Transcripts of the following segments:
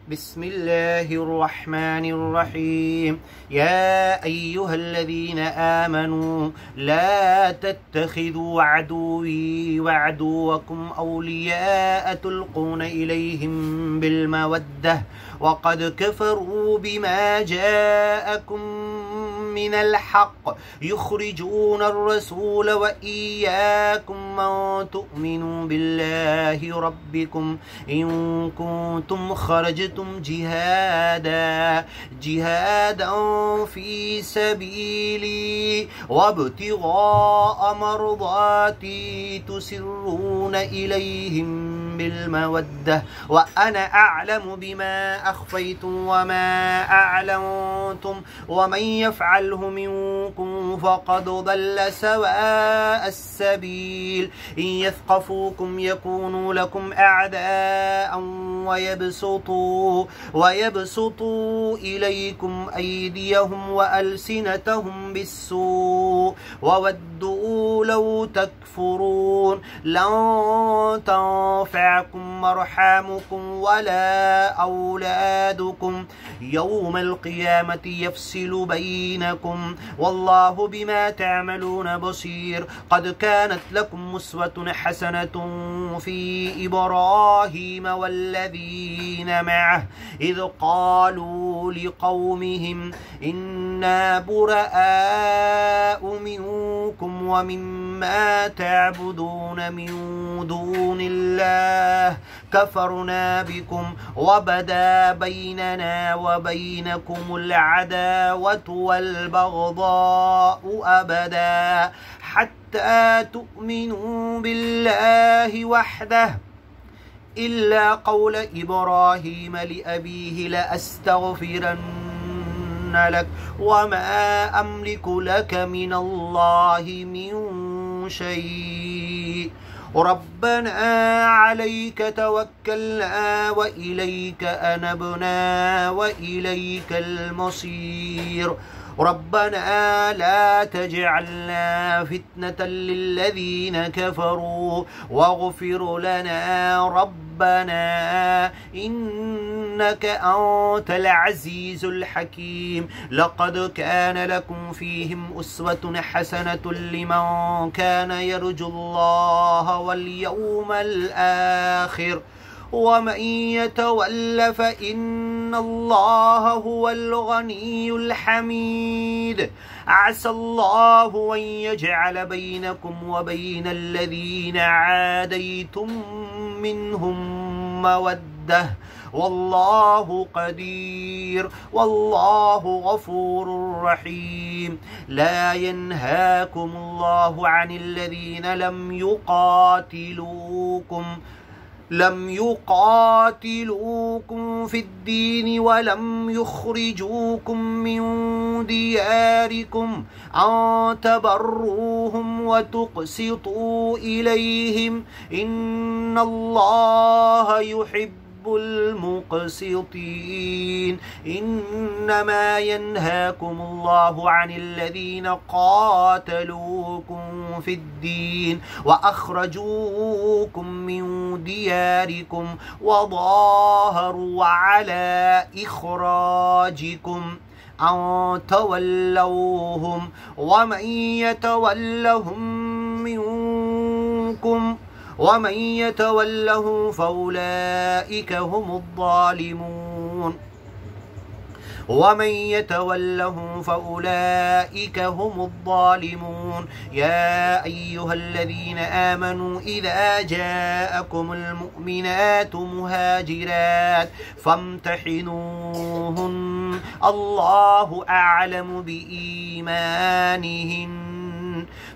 بسم الله الرحمن الرحيم. يا أيها الذين آمنوا لا تتخذوا عدوي وعدوكم أولياء تلقون إليهم بالمودة وقد كفروا بما جاءكم من الحق يخرجون الرسول وإياكم أن تؤمنوا بالله ربكم إن كنتم خرجتم جهادا في سبيلي وابتغاء مرضاتي تسرون إليهم بالمودة وأنا أعلم بما أخفيتم وما أعلنتم ومن يفعله منكم فقد ضل سواء السبيل إن يثقفوكم يكونوا لكم أعداء ويبسطوا إليكم أيديهم وألسنتهم بالسوء وودوا لو تكفرون لن تنفعكم أرحامكم ولا أولادكم يوم القيامة يفصل بينكم والله بما تعملون بصير. قد كانت لكم أسوة حسنة في إبراهيم والذين معه إذ قالوا لقومهم إنا براء منكم ومما تعبدون من دون الله كفرنا بكم وبدا بيننا وبينكم العداوة والبغضاء أبدا حتى تؤمنوا بالله وحده إلا قول إبراهيم لأبيه لأستغفرن لك وما أملك لك من الله من شيء ربنا عليك توكلنا وإليك أنبنا وإليك المصير ربنا لا تجعلنا فتنة للذين كفروا واغفر لنا ربنا إنك أنت العزيز الحكيم. لقد كان لكم فيهم أسوة حسنة لمن كان يرجو الله واليوم الآخر ومن يتول فإن الله هو الغني الحميد. عسى الله أن يجعل بينكم وبين الذين عاديتم منهم مودة والله قدير والله غفور رحيم. لا ينهاكم الله عن الذين لم يقاتلوكم في الدين ولم يخرجوكم من دياركم أن تبروهم وتقسطوا إليهم إن الله يحب المقسطين. إنما ينهاكم الله عن الذين قاتلوكم في الدين وأخرجوكم من دياركم وظاهروا على إخراجكم أن تولوهم ومن يتولهم فأولئك هم الظالمون. يا أيها الذين آمنوا إذا جاءكم المؤمنات مهاجرات فامتحنوهن الله أعلم بإيمانهن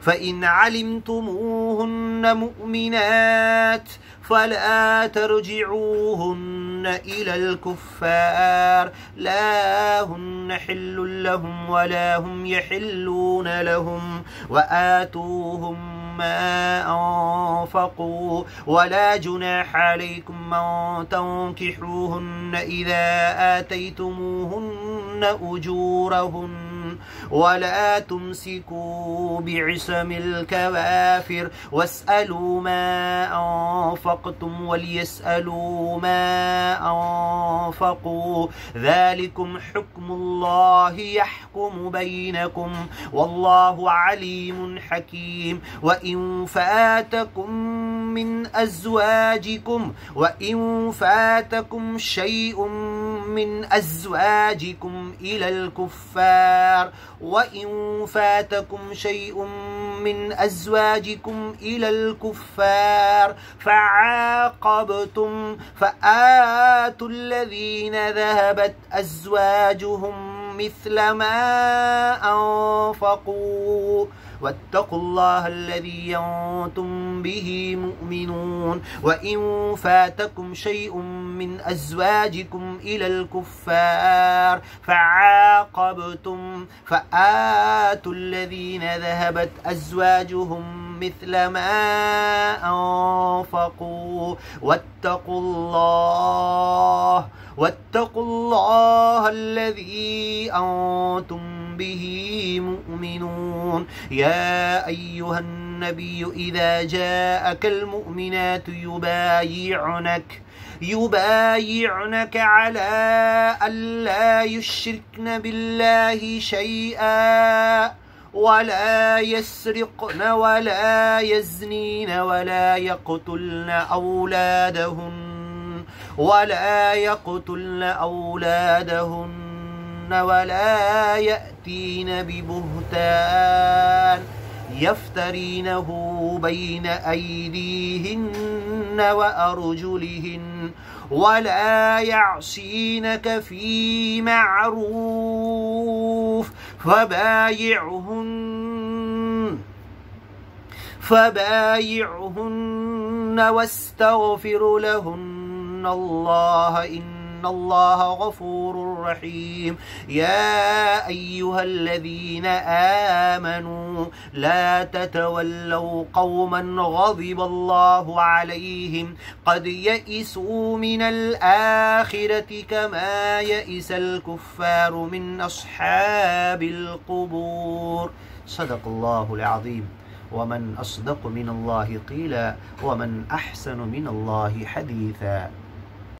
فإن علمتموهن مؤمنات فلا ترجعوهن إلى الكفار لا هن حل لهم ولا هم يحلون لهم وآتوهم ما أنفقوا ولا جناح عليكم أن تنكحوهن إذا آتيتموهن أجورهن ولا تمسكوا بعصم الكوافر واسألوا ما أنفقتم وليسألوا ما أنفقوا ذلكم حكم الله يحكم بينكم والله عليم حكيم. وإن فاتكم شيء من أزواجكم إلى الكفار فعاقبتم فآتوا الذين ذهبت أزواجهم مثل ما أنفقوا واتقوا الله الذي أنتم به مؤمنون. وإن فاتكم شيء من أزواجكم إلى الكفار فعاقبتم فآتوا الذين ذهبت أزواجهم مثل ما أنفقوا واتقوا الله الذي أنتم به مؤمنون. يا أيها النبي إذا جاءك المؤمنات يبايعنك على ألا يشركن بالله شيئا ولا يسرقن ولا يزنين ولا يقتلن أولادهن ولا يأتين ببهتان يفترينه بين أيديهن وأرجلهن ولا يعصينك في معروف فبايعهن واستغفر لهن الله إن الله غفور رحيم. يا أيها الذين آمنوا لا تتولوا قوما غضب الله عليهم قد يئسوا من الآخرة كما يئس الكفار من أصحاب القبور. صدق الله العظيم. ومن أصدق من الله قيلا ومن أحسن من الله حديثا.